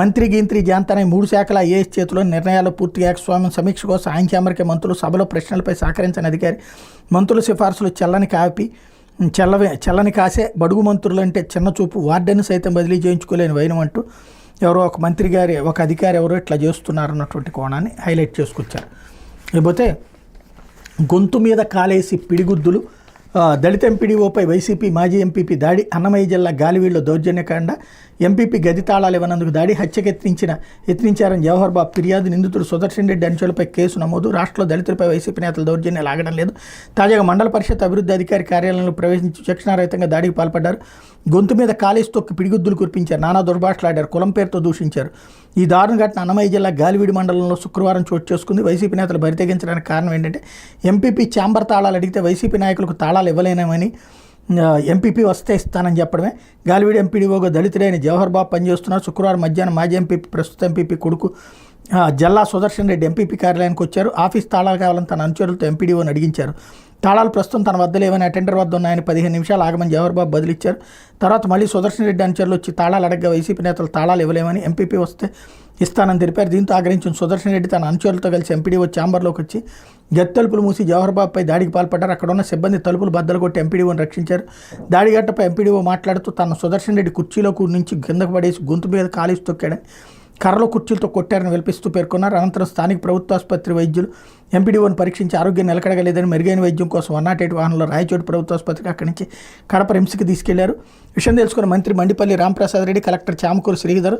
మంత్రి గీంత్రి జాంతనే 3 శాఖల ఐఏఎస్ చేతిలో నిర్ణయాలు పూర్తిగా ఏకస్వామ్యం. సమీక్ష కోసం ఆయన ఛాంబర్కే మంత్రులు. సభలో ప్రశ్నలపై సహకరించని అధికారి. మంత్రుల సిఫార్సులు చల్లని కాసే. బడుగు మంత్రులంటే చిన్న చూపు. వార్డెన్ సైతం బదిలీ చేయించుకోలేని వైనం అంటూ ఎవరో ఒక మంత్రి గారి ఒక అధికారి ఎవరో ఇట్లా చేస్తున్నారన్నటువంటి కోణాన్ని హైలైట్ చేసుకొచ్చారు. లేకపోతే గొంతు మీద కాలేసి పిడిగుద్దులు. దళిత ఎంపీడీఓపై వైసీపీ మాజీ ఎంపీపీ దాడి. అన్నమయ్య జిల్లా గాలివీడులో దౌర్జన్యకాండ. ఎంపీపీ గది తాళాలు ఇవ్వనందుకు దాడి. హత్యకు యత్నించారని జవహర్ బాబు ఫిర్యాదు. నిందితుడు సుదర్శన్ రెడ్డి అనుచరులపై కేసు నమోదు. రాష్ట్రంలో దళితులపై వైసీపీ నేతల దౌర్జన్యాలు ఆగడం లేదు. తాజాగా మండల పరిషత్ అభివృద్ధి అధికారి కార్యాలయంలో ప్రవేశించి విచక్షణారహితంగా దాడికి పాల్పడ్డారు. గొంతు మీద కాలేసి తొక్కి పిడిగుద్దులు కురిపించారు. నానా దుర్భాషలాడారు. కులం పేరుతో దూషించారు. ఈ దారుణ ఘటన అన్నమయ్య జిల్లా గాలివీడు మండలంలో శుక్రవారం చోటు చేసుకుంది. వైసీపీ నేతలు బరితెగించడానికి కారణం ఏంటంటే ఎంపీపీ ఛాంబర్ తాళాలు అడిగితే వైసీపీ నాయకులకు తాళాలు ఇవ్వలేనమని, ఎంపీపీ వస్తే ఇస్తానని చెప్పడమే. గాలివీడు ఎంపీడీఓగా దళితుడైన జవహర్ బాబు పనిచేస్తున్నారు. శుక్రవారం మధ్యాహ్నం మాజీ ఎంపీపీ ప్రస్తుత ఎంపీపీ కొడుకు జల్లా సుదర్శన్ రెడ్డి ఎంపీపీ కార్యాలయానికి వచ్చారు. ఆఫీస్ తాళాలు కావాలని తన అనుచరులతో ఎంపీడీఓని అడిగించారు. తాళాలు ప్రస్తుతం తన వద్ద లేవని, అటెండర్ వద్ద ఉన్నాయని 15 నిమిషాలు ఆగమని జవహర్ బాబు బదిలిచ్చారు. తర్వాత మళ్ళీ సుదర్శన్ రెడ్డి అనుచరులు వచ్చి తాళాలు అడగగా వైసీపీ నేతలు తాళాలు ఇవ్వలేమని, ఎంపీపీ వస్తే ఇస్తానని తెలిపారు. దీంతో ఆగ్రహించిన సుదర్శన్ రెడ్డి తన అనుచరులతో కలిసి ఎంపీడీఓ ఛాంబర్లోకి వచ్చి గది తలుపులు మూసి జవహర్ బాబుపై దాడికి పాల్పడ్డారు. అక్కడ ఉన్న సిబ్బంది తలుపులు బద్దలు కొట్టి ఎంపీడీఓని రక్షించారు. దాడిగట్టపై ఎంపీడీఓ మాట్లాడుతూ తన సుదర్శన్ రెడ్డి కుర్చీలో నుంచి కిందకు పడేసి గొంతు మీద కాలేసి తొక్కాడని, కర్రలో కుర్చీలతో కొట్టారని వెలిపిస్తూ పేర్కొన్నారు. అనంతరం స్థానిక ప్రభుత్వ ఆసుపత్రి వైద్యులు ఎంపీడీఓని పరీక్షించి ఆరోగ్యం నిలకడగలేదని, మెరుగైన వైద్యం కోసం 108 వాహనంలో రాయచోటి ప్రభుత్వ ఆసుపత్రికి అక్కడి నుంచి కడప రిమ్స్కి తీసుకెళ్లారు. విషయం తెలుసుకున్న మంత్రి మండిపల్లి రాంప్రసాద్ రెడ్డి, కలెక్టర్ చామకూరు శ్రీధర్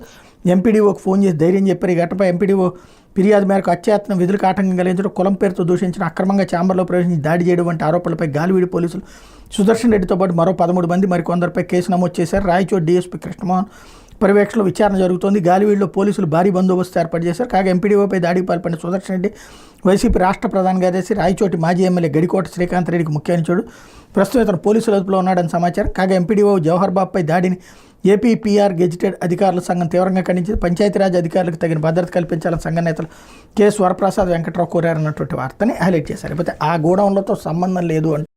ఎంపీడీఓకి ఫోన్ చేసి ధైర్యం చెప్పారు. ఈ ఘటనపై ఎంపీడీఓ ఫిర్యాదు మేరకు అత్యాయత్నం, విధులకు ఆటంకం కలిగించడం, కులం పేరుతో దూషించిన, అక్రమంగా ఛాంబర్లో ప్రవేశించి దాడి చేయడం వంటి ఆరోపణలపై గాలివీడు పోలీసులు సుదర్శన్ రెడ్డితో పాటు మరో 13 మంది మరికొందరిపై కేసు నమోదు చేశారు. రాయచోటి డీఎస్పీ కృష్ణమోహన్ పర్యవేక్షణలో విచారణ జరుగుతోంది. గాలివీడులో పోలీసులు భారీ బందోబస్తు ఏర్పాటు చేశారు. కాగా ఎంపీడీఓపై దాడికి పాల్పడిన సుదర్శన్ రెడ్డి వైసీపీ రాష్ట్ర ప్రధాన కార్యదర్శి, రాయచోటి మాజీ ఎమ్మెల్యే గడికోట శ్రీకాంత్ రెడ్డికి ముఖ్య అనుచరుడు. ప్రస్తుతం ఇతను పోలీసుల అదుపులో ఉన్నాడని సమాచారం. కాగా ఎంపీడీఓ జవహర్ బాబుపై దాడిని ఏపీపీఆర్ గెజిటెడ్ అధికారుల సంఘం తీవ్రంగా ఖండించింది. పంచాయతీరాజ్ అధికారులకు తగిన భద్రత కల్పించాలని సంఘ నేతలు కేఎస్ వరప్రసాద్ వెంకట్రావు కోరారన్నటువంటి వార్తని హైలైట్ చేశారు. లేకపోతే ఆ గోడౌన్లతో సంబంధం లేదు అంటే